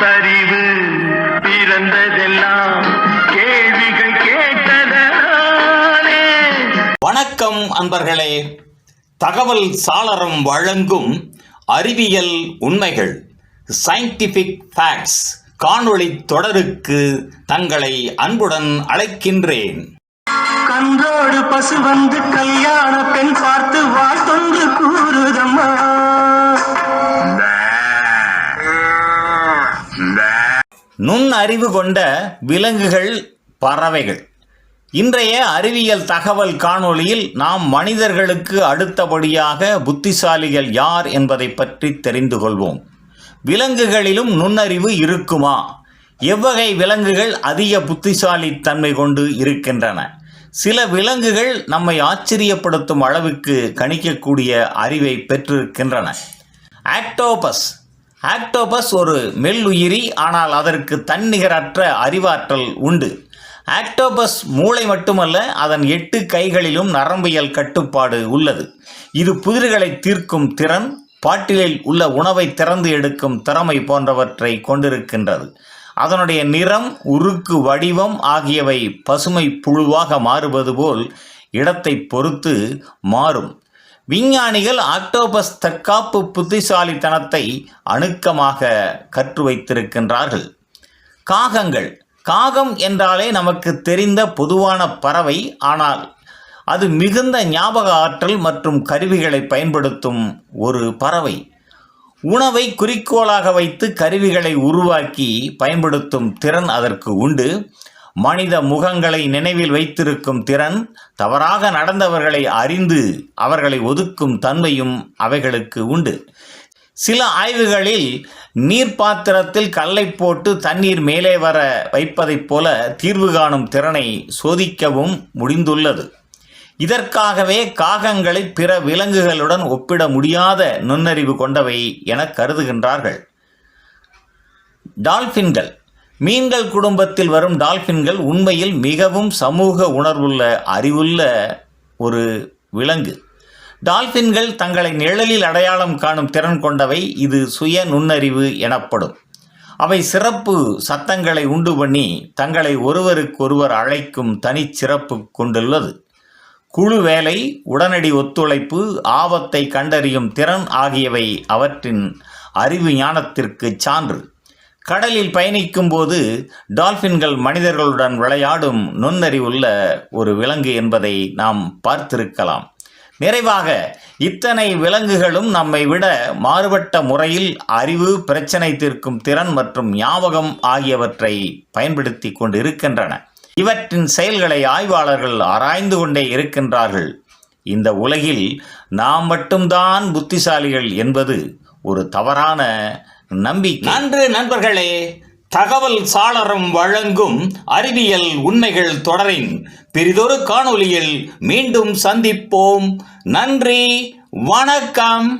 பகுத்தறிவு பிறந்ததெல்லாம் கேள்விகள் கேட்டதாலே. வணக்கம் அன்பர்களே. தகவல் சாளரம் வழங்கும் அறிவியல் உண்மைகள் சயின்டிபிக் ஃபேக்ட்ஸ் காணொளி தொடருக்கு தங்களை அன்புடன் அழைக்கின்றேன். கன்றோடு பசு வந்து கல்யாண பெண் பார்த்து வாழ்த்தொன்று கூறுதம்மா. நுண்ணறிவு கொண்ட விலங்குகள், பறவைகள். இன்றைய அறிவியல் தகவல் காணொளியில் நாம் மனிதர்களுக்கு அடுத்தபடியாக புத்திசாலிகள் யார் என்பதை பற்றி தெரிந்து கொள்வோம். விலங்குகளிலும் நுண்ணறிவு இருக்குமா? எவ்வகை விலங்குகள் அதிக புத்திசாலித்தன்மை கொண்டு இருக்கின்றன? சில விலங்குகள் நம்மை ஆச்சரியப்படுத்தும் அளவுக்கு கணிக்கக்கூடிய அறிவை பெற்றிருக்கின்றன. ஆக்டோபஸ் ஒரு மெல்லுயிரி, ஆனால் அதற்கு தன்னிகரற்ற அறிவாற்றல் உண்டு. ஆக்டோபஸ் மூளை மட்டுமல்ல, அதன் 8 கைகளிலும் நரம்பியல் கட்டுப்பாடு உள்ளது. இது புதிர்களை தீர்க்கும் திறன், பாட்டிலில் உள்ள உணவை திறந்து எடுக்கும் திறமை போன்றவற்றை கொண்டிருக்கின்றது. அதனுடைய நிறம், உருக்கு வடிவம் ஆகியவை பசுமை புழுவாக மாறுவது போல் இடத்தை பொறுத்து மாறும். விஞ்ஞானிகள் ஆக்டோபஸ் தற்காப்பு புத்திசாலித்தனத்தை அணுக்கமாக கற்று வைத்திருக்கின்றார்கள். காகம் என்றாலே நமக்கு தெரிந்த பொதுவான பறவை, ஆனால் அது மிகுந்த ஞாபக ஆற்றல் மற்றும் கருவிகளை பயன்படுத்தும் ஒரு பறவை. உணவை குறிக்கோளாக வைத்து கருவிகளை உருவாக்கி பயன்படுத்தும் திறன் அதற்கு உண்டு. மனித முகங்களை நினைவில் வைத்திருக்கும் திறன், தவறாக நடந்தவர்களை அறிந்து அவர்களை ஒதுக்கும் தன்மையும் அவைகளுக்கு உண்டு. சில ஆய்வுகளில் நீர் பாத்திரத்தில் கல்லை போட்டு தண்ணீர் மேலே வர வைப்பதைப் போல தீர்வு காணும் திறனை சோதிக்கவும் முடிந்துள்ளது. இதற்காகவே காகங்களை பிற விலங்குகளுடன் ஒப்பிட முடியாத நுண்ணறிவு கொண்டவை என கருதுகின்றார்கள். டால்பின்கள். மீன்கள் குடும்பத்தில் வரும் டால்பின்கள் உண்மையில் மிகவும் சமூக உணர்வுள்ள அறிவுள்ள ஒரு விலங்கு. டால்பின்கள் தங்களை நிழலில் அடையாளம் காணும் திறன் கொண்டவை. இது சுய நுண்ணறிவு எனப்படும். அவை சிறப்பு சத்தங்களை உண்டு பண்ணி தங்களை ஒருவருக்கொருவர் அழைக்கும் தனிச்சிறப்பு கொண்டுள்ளது. குழு வேலை, உடனடி ஒத்துழைப்பு, ஆபத்தை கண்டறியும் திறன் ஆகியவை அவற்றின் அறிவு ஞானத்திற்கு சான்று. கடலில் பயணிக்கும் போது டால்பின்கள் மனிதர்களுடன் விளையாடும் நுண்ணறிவுள்ள ஒரு விலங்கு என்பதை நாம் பார்த்திருக்கலாம். நிறைவாக, இத்தனை விலங்குகளும் நம்மை விட மாறுபட்ட முறையில் அறிவு, பிரச்சனை தீர்க்கும் திறன் மற்றும் ஞாபகம் ஆகியவற்றை பயன்படுத்தி கொண்டு இருக்கின்றன. இவற்றின் செயல்களை ஆய்வாளர்கள் ஆராய்ந்து கொண்டே இருக்கின்றார்கள். இந்த உலகில் நாம் மட்டும்தான் புத்திசாலிகள் என்பது ஒரு தவறான நம்பிக்கை. நன்று நண்பர்களே. தகவல் சாளரம் வழங்கும் அறிவியல் உண்மைகள் தொடரின் பெரிதொரு காணொளியில் மீண்டும் சந்திப்போம். நன்றி, வணக்கம்.